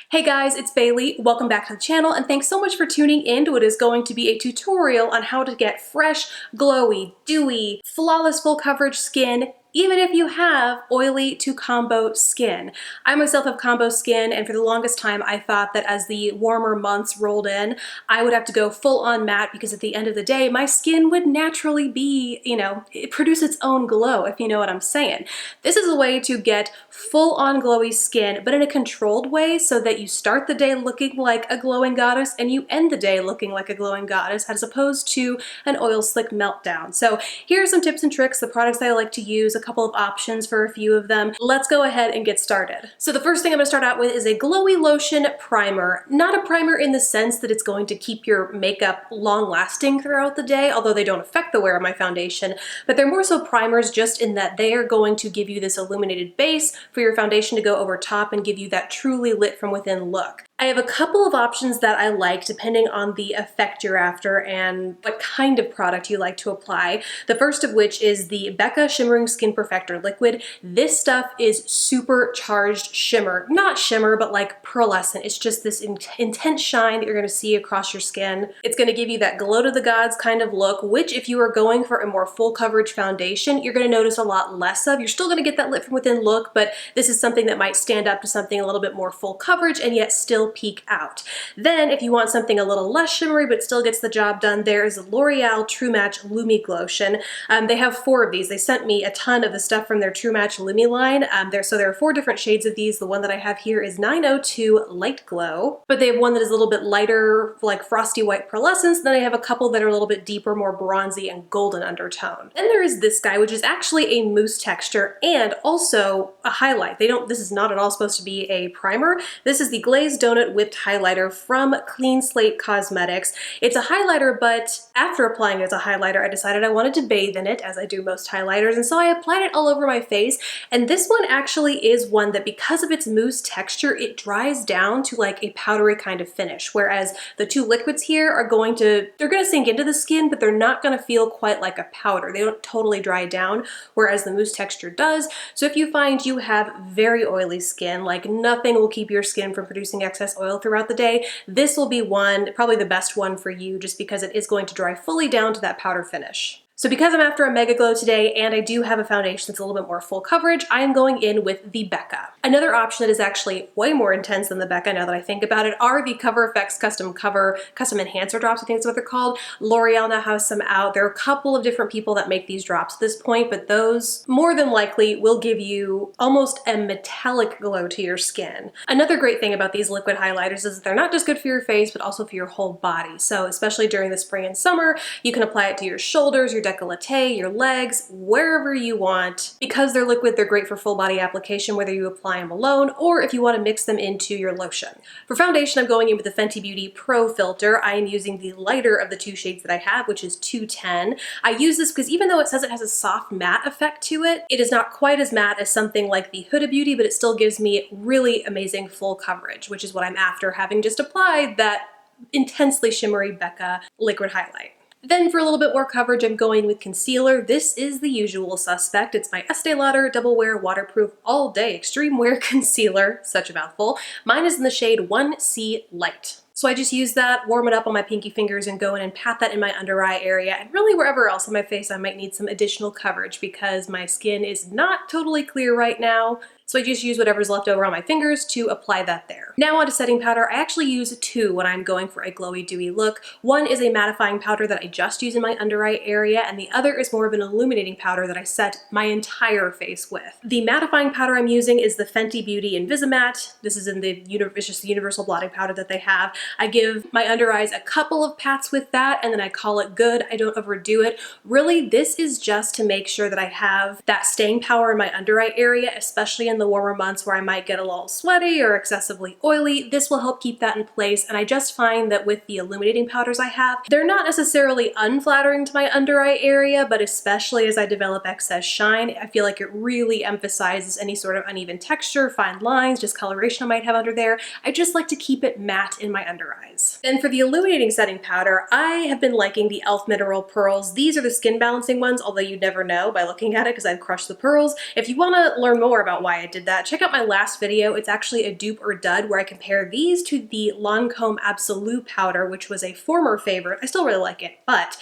Hey guys, it's Bailey. Welcome back to the channel and thanks so much for tuning in to what is going to be a tutorial on how to get fresh, glowy, dewy, flawless full coverage skin even if you have oily to combo skin. I myself have combo skin, and for the longest time I thought that as the warmer months rolled in, I would have to go full on matte because at the end of the day, my skin would naturally be, it produce its own glow, if you know what I'm saying. This is a way to get full on glowy skin, but in a controlled way so that you start the day looking like a glowing goddess and you end the day looking like a glowing goddess as opposed to an oil slick meltdown. So here are some tips and tricks, the products that I like to use, a couple of options for a few of them. Let's go ahead and get started. So the first thing I'm going to start out with is a glowy lotion primer. Not a primer in the sense that it's going to keep your makeup long lasting throughout the day, although they don't affect the wear of my foundation, but they're more so primers just in that they are going to give you this illuminated base for your foundation to go over top and give you that truly lit from within look. I have a couple of options that I like depending on the effect you're after and what kind of product you like to apply. The first of which is the Becca Shimmering Skin Perfector Liquid. This stuff is supercharged shimmer. Not shimmer, but like pearlescent. It's just this intense shine that you're going to see across your skin. It's going to give you that glow to the gods kind of look, which if you are going for a more full coverage foundation, you're going to notice a lot less of. You're still going to get that lit from within look, but this is something that might stand up to something a little bit more full coverage and yet still peek out. Then if you want something a little less shimmery but still gets the job done, there is a L'Oreal True Match Lumi Glotion. They have 4 of these. They sent me a ton of the stuff from their True Match Lumi line. So there are 4 different shades of these. The one that I have here is 902 Light Glow, but they have one that is a little bit lighter, like frosty white pearlescence. Then I have a couple that are a little bit deeper, more bronzy and golden undertone. Then there is this guy, which is actually a mousse texture and also a highlight. This is not at all supposed to be a primer. This is the Glazed Donut Whipped Highlighter from Clean Slate Cosmetics. It's a highlighter, but after applying it as a highlighter, I decided I wanted to bathe in it, as I do most highlighters, and so I applied it all over my face. And this one actually is one that, because of its mousse texture, it dries down to like a powdery kind of finish, whereas the 2 liquids here are they're going to sink into the skin, but they're not going to feel quite like a powder. They don't totally dry down, whereas the mousse texture does. So if you find you have very oily skin, like nothing will keep your skin from producing excess oil throughout the day, this will be one, probably the best one for you, just because it is going to dry fully down to that powder finish. So because I'm after a mega glow today and I do have a foundation that's a little bit more full coverage, I am going in with the Becca. Another option that is actually way more intense than the Becca now that I think about it are the Cover FX Custom Enhancer Drops, I think is what they're called. L'Oreal now has some out. There are a couple of different people that make these drops at this point, but those more than likely will give you almost a metallic glow to your skin. Another great thing about these liquid highlighters is that they're not just good for your face, but also for your whole body. So especially during the spring and summer, you can apply it to your shoulders, your décolleté, your legs, wherever you want. Because they're liquid, they're great for full body application, whether you apply them alone or if you want to mix them into your lotion. For foundation, I'm going in with the Fenty Beauty Pro Filter. I am using the lighter of the 2 shades that I have, which is 210. I use this because even though it says it has a soft matte effect to it, it is not quite as matte as something like the Huda Beauty, but it still gives me really amazing full coverage, which is what I'm after, having just applied that intensely shimmery Becca liquid highlight. Then for a little bit more coverage, I'm going with concealer. This is the usual suspect. It's my Estee Lauder Double Wear Waterproof All Day Extreme Wear Concealer. Such a mouthful. Mine is in the shade 1C Light. So I just use that, warm it up on my pinky fingers, and go in and pat that in my under eye area, and really wherever else on my face I might need some additional coverage because my skin is not totally clear right now. So I just use whatever's left over on my fingers to apply that there. Now on to setting powder. I actually use 2 when I'm going for a glowy, dewy look. One is a mattifying powder that I just use in my under eye area, and the other is more of an illuminating powder that I set my entire face with. The mattifying powder I'm using is the Fenty Beauty Invisimatte. This is it's just the universal blotting powder that they have. I give my under eyes a couple of pats with that, and then I call it good. I don't overdo it. Really, this is just to make sure that I have that staying power in my under eye area, especially in the warmer months where I might get a little sweaty or excessively oily. This will help keep that in place, and I just find that with the illuminating powders I have, they're not necessarily unflattering to my under eye area, but especially as I develop excess shine, I feel like it really emphasizes any sort of uneven texture, fine lines, discoloration I might have under there. I just like to keep it matte in my under eyes. Then for the illuminating setting powder, I have been liking the e.l.f. Mineral Pearls. These are the skin balancing ones, although you'd never know by looking at it because I've crushed the pearls. If you want to learn more about why I did that, check out my last video. It's actually a dupe or dud where I compare these to the Lancome Absolute powder, which was a former favorite. I still really like it, but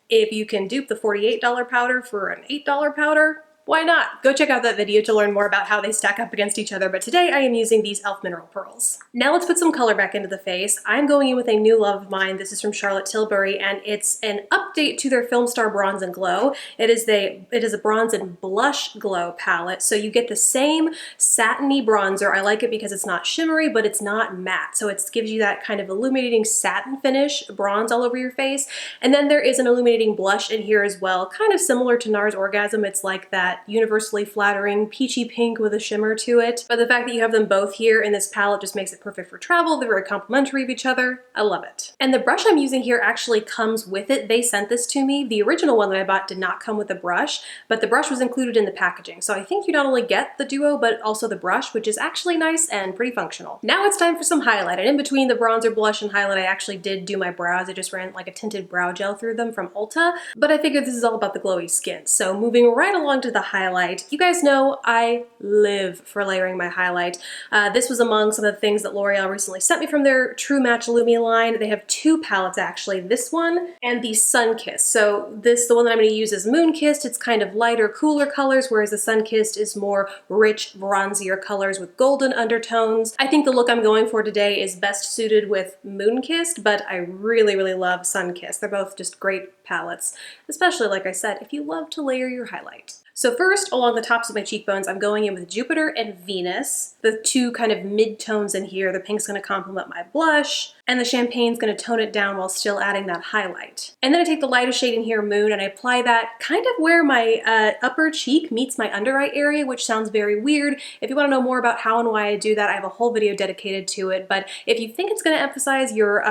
if you can dupe the $48 powder for an $8 powder, why not? Go check out that video to learn more about how they stack up against each other, but today I am using these e.l.f. Mineral Pearls. Now let's put some color back into the face. I'm going in with a new love of mine. This is from Charlotte Tilbury, and it's an update to their Film Star Bronze and Glow. It is a bronze and blush glow palette, so you get the same satiny bronzer. I like it because it's not shimmery, but it's not matte, so it gives you that kind of illuminating satin finish, bronze all over your face. And then there is an illuminating blush in here as well, kind of similar to NARS Orgasm. It's like that universally flattering peachy pink with a shimmer to it. But the fact that you have them both here in this palette just makes it perfect for travel. They're very complementary of each other. I love it. And the brush I'm using here actually comes with it. They sent this to me. The original one that I bought did not come with the brush, but the brush was included in the packaging. So I think you not only get the duo, but also the brush, which is actually nice and pretty functional. Now it's time for some highlight. And in between the bronzer, blush, and highlight, I actually did do my brows. I just ran like a tinted brow gel through them from Ulta, but I figured this is all about the glowy skin. So moving right along to the highlight. You guys know I live for layering my highlight. This was among some of the things that L'Oreal recently sent me from their True Match Lumi line. They have two palettes actually, this one and the Sun Kissed. So the one that I'm going to use is Moon Kissed. It's kind of lighter, cooler colors, whereas the Sun Kissed is more rich, bronzier colors with golden undertones. I think the look I'm going for today is best suited with Moon Kissed, but I really, really love Sun Kissed. They're both just great palettes, especially, like I said, if you love to layer your highlight. So first, along the tops of my cheekbones, I'm going in with Jupiter and Venus, the two kind of mid-tones in here. The pink's gonna complement my blush, and the champagne's gonna tone it down while still adding that highlight. And then I take the lightest shade in here, Moon, and I apply that kind of where my upper cheek meets my under eye area, which sounds very weird. If you wanna know more about how and why I do that, I have a whole video dedicated to it. But if you think it's gonna emphasize your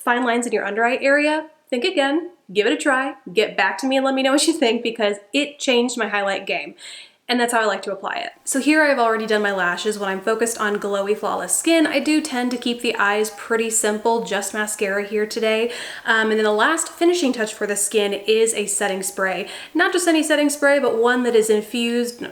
fine lines in your under eye area, think again, give it a try, get back to me and let me know what you think, because it changed my highlight game. And that's how I like to apply it. So here I've already done my lashes. When I'm focused on glowy, flawless skin, I do tend to keep the eyes pretty simple, just mascara here today. And then the last finishing touch for the skin is a setting spray. Not just any setting spray, but one that is infused.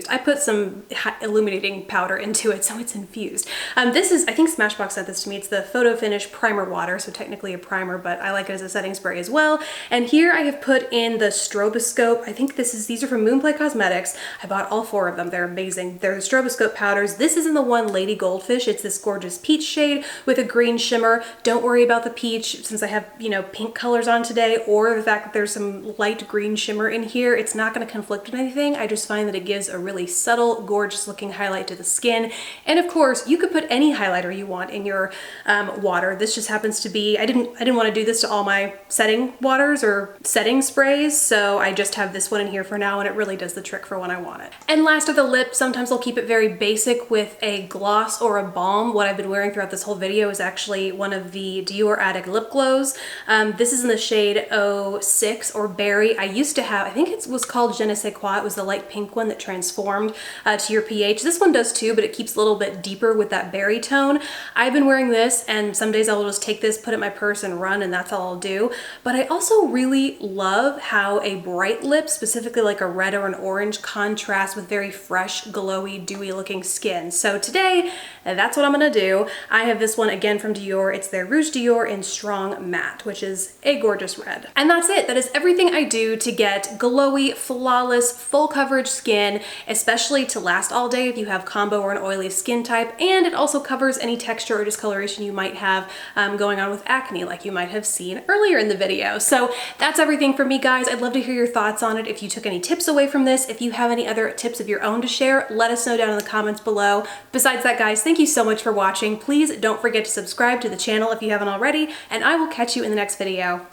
I put some illuminating powder into it, so it's infused. This is, I think Smashbox sent this to me. It's the Photo Finish Primer Water, so technically a primer, but I like it as a setting spray as well. And here I have put in the Stroboscope. I think these are from Moonlight Cosmetics. I bought all four of them. They're amazing. They're the Stroboscope powders. This is in the one Lady Goldfish. It's this gorgeous peach shade with a green shimmer. Don't worry about the peach since I have, you know, pink colors on today, or the fact that there's some light green shimmer in here. It's not going to conflict with anything. I just find that it gives a really subtle, gorgeous looking highlight to the skin. And of course, you could put any highlighter you want in your water. This just happens to be, I didn't want to do this to all my setting waters or setting sprays, so I just have this one in here for now, and it really does the trick for when I want it. And last are the lips. Sometimes I'll keep it very basic with a gloss or a balm. What I've been wearing throughout this whole video is actually one of the Dior Addict lip glows. This is in the shade 06 or Berry. I used to have, I think it was called Je ne sais quoi. It was the light pink one that transformed to your pH. This one does too, but it keeps a little bit deeper with that berry tone. I've been wearing this, and some days I'll just take this, put it in my purse and run, and that's all I'll do. But I also really love how a bright lip, specifically like a red or an orange, contrasts with very fresh, glowy, dewy looking skin. So today, that's what I'm gonna do. I have this one again from Dior. It's their Rouge Dior in Strong Matte, which is a gorgeous red. And that's it. That is everything I do to get glowy, flawless, full coverage skin, especially to last all day if you have combo or an oily skin type. And it also covers any texture or discoloration you might have going on with acne, like you might have seen earlier in the video. So that's everything for me, guys. I'd love to hear your thoughts on it. If you took any tips away from this, if you have any other tips of your own to share, let us know down in the comments below. Besides that, guys, thank you so much for watching. Please don't forget to subscribe to the channel if you haven't already, and I will catch you in the next video.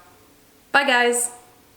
Bye, guys.